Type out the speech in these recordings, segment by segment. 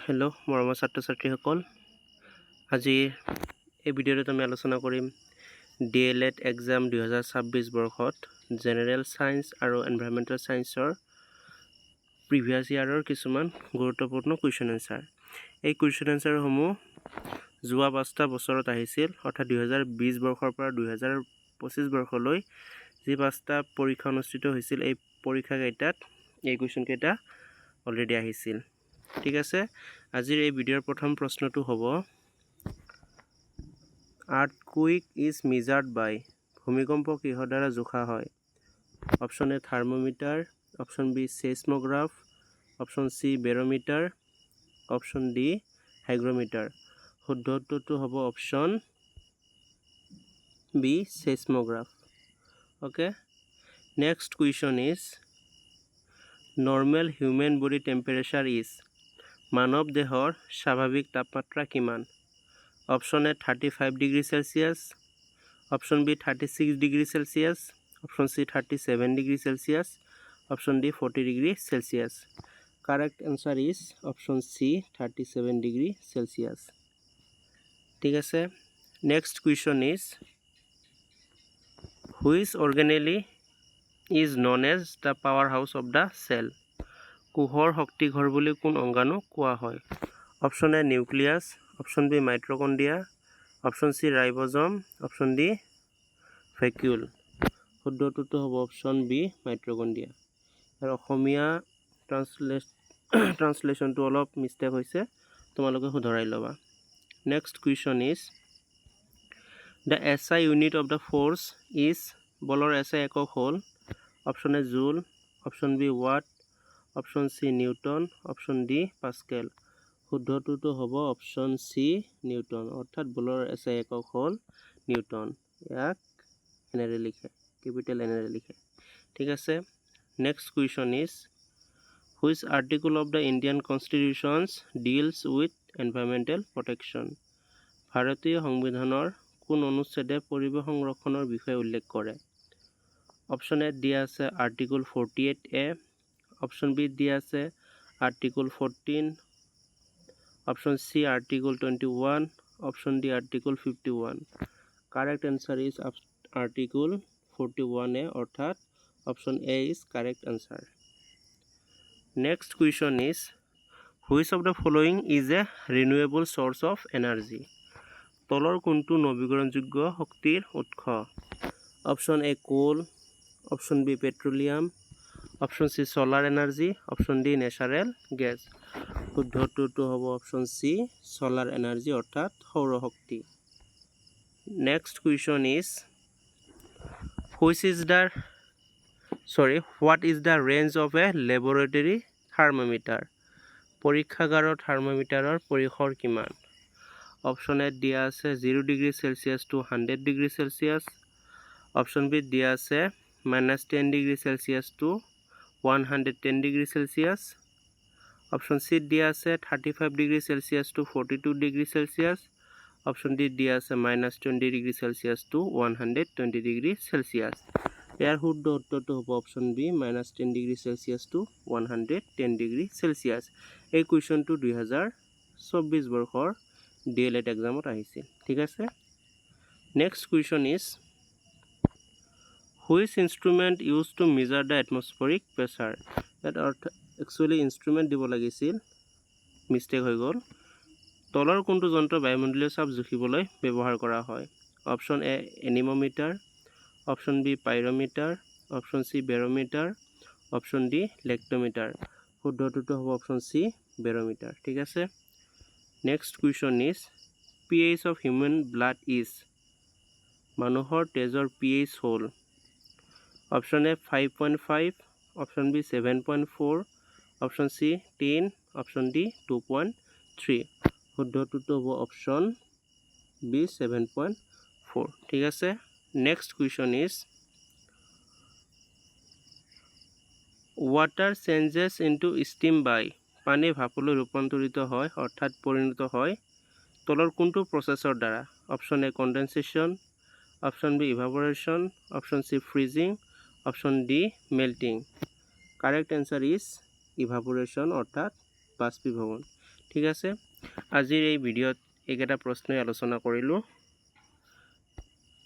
Hello' মৰমৰ ছাত্ৰ ছাত্ৰীসকল, আজি এই ভিডিঅ'টোত আমি আলোচনা কৰিম DLED এক্সাম 2026 বৰ্ষত জেনেৰেল ছায়েন্স আৰু এনভাইৰনমেণ্টেল ছায়েন্সৰ প্ৰিভিয়াছ ইয়াৰৰ কিছুমান গুৰুত্বপূৰ্ণ কুৱেশ্যন এনচাৰ। এই কুৱেশ্যন এনচাৰসমূহ যোৱা 5টা বছৰত আহিছিল, অৰ্থাৎ 2020 বৰ্ষৰ পৰা 2025 বৰ্ষলৈ যি 5টা পৰীক্ষা অনুষ্ঠিত হৈছিল, এই পৰীক্ষাকেইটাত এই কুৱেশ্যনকেইটা অলৰেডি আহিছিল। ঠিক আছে, আজিৰ এই ভিডিঅ'ৰ প্ৰথম প্ৰশ্নটো হ'ব আৰ্থকুইক ইজ মেজাৰ্ড বাই। ভূমিকম্প কিহৰ দ্বাৰা জোখা হয়? Option A thermometer, option B seismograph, option C barometer, option D hygrometer. শুদ্ধ উত্তৰটো হ'ব option B seismograph. Okay, next question is normal human body temperature is. মানৱ দেহৰ স্বাভাৱিক তাপমাত্ৰা কিমান? Option A 35 degree Celsius, option B 36 degree Celsius, option C 37 degree Celsius, option D 40 degree Celsius. Correct answer is option C 37 degree Celsius. ঠিক আছে, next question is which অৰ্গেনেলি is known as the powerhouse of the cell. কোষৰ শক্তিঘৰ বুলি কোন অংগাণুক কোৱা হয়? Option A nucleus, option B mitochondria, option C ribosome, option D vacuole. শুদ্ধ উত্তৰটো হ'ব অপশ্যন বি মাইট্ৰকণ্ড্ৰিয়া। আৰু অসমীয়া ট্ৰান্সলেশ্যনটো অলপ মিষ্টেক হৈছে, তোমালোকে শুধৰাই ল'বা। Next question is the SI unit of the force is. বলৰ SI একক হ'ল option A joule, option B watt, option C newton, option D pascal. শুদ্ধটোতো হ'ব অপশ্যন চি নিউটন, অৰ্থাৎ বলৰ SI একক হ'ল নিউটন। ইয়াক এনেৰে লিখে, কেপিটেল এনেৰে লিখে। ঠিক আছে, next question is which article of the Indian constitution's deals with environmental protection. ভাৰতীয় সংবিধানৰ কোন অনুচ্ছেদে পৰিৱেশ সংৰক্ষণৰ বিষয়ে উল্লেখ কৰে? অপশ্যন এ দিয়া আছে আৰ্টিকল 48A, অপশ্যন বি দিয়া আছে article 14, option C article 21, option D article 51। Correct answer is article 41A, অৰ্থাৎ option A is correct answer. Next question is which of the following is a renewable source of energy. তলৰ কোনটো নৱীকৰণযোগ্য শক্তিৰ উৎস? Option A coal, option B petroleum, option C solar energy, option D natural gas. শুদ্ধটোতো হ'ব option C solar energy, অৰ্থাৎ সৌৰশক্তি। Next question is what is the range of a laboratory thermometer. পৰীক্ষাগাৰৰ থাৰ্মোমিটাৰৰ পৰিসৰ কিমান? অপশ্যন এ দিয়া আছে 0 degree Celsius to 100 degree Celsius, option B দিয়া আছে -10 degree Celsius to 110 degree Celsius, option C দিয়া আছে 35 degree Celsius to 42 degree Celsius, option D দিয়া আছে -20 degree Celsius to 120 degree Celsius. ইয়াৰ শুদ্ধ উত্তৰটো হ'ব option B -10 degree Celsius to 110 degree Celsius. এই কুৱেশ্যনটো 2024 বৰ্ষৰ DLED এক্সামত আহিছিল। ঠিক আছে, next question is which instrument use to measure the atmospheric pressure. ইয়াত একচুৱেলি ইনষ্ট্ৰুমেণ্ট দিব লাগিছিল, মিষ্টেক হৈ গ'ল। তলৰ কোনটো যন্ত্ৰ বায়ুমণ্ডলীয় চাপ জুখিবলৈ ব্যৱহাৰ কৰা হয়? Option A anemometer, option B pyrometer, option C barometer, option D lactometer. শুদ্ধটোতো হ'ব অপশ্যন চি বেৰমিটাৰ। ঠিক আছে, next question is pH of human blood is. মানুহৰ তেজৰ pH হ'ল option A 5.5, option B 7.4, option C 10, option D 2.3। শুদ্ধটোতো হ'ব option B 7.4। ঠিক আছে, next question is water changes into steam by. পানী ভাপলৈ ৰূপান্তৰিত হয়, অৰ্থাৎ পৰিণত হয় তলৰ কোনটো প্ৰচেছৰ দ্বাৰা? Option A condensation, option B evaporation, option C freezing, option D melting. Correct answer is evaporation, অৰ্থাৎ বাষ্পীভৱন। ঠিক আছে, আজিৰ এই ভিডিঅ'ত এইকেইটা প্ৰশ্নই আলোচনা কৰিলোঁ।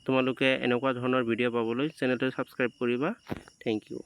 তোমালোকে এনেকুৱা ধৰণৰ ভিডিঅ' পাবলৈ চেনেলটো ছাবস্ক্ৰাইব কৰিবা। Thank U.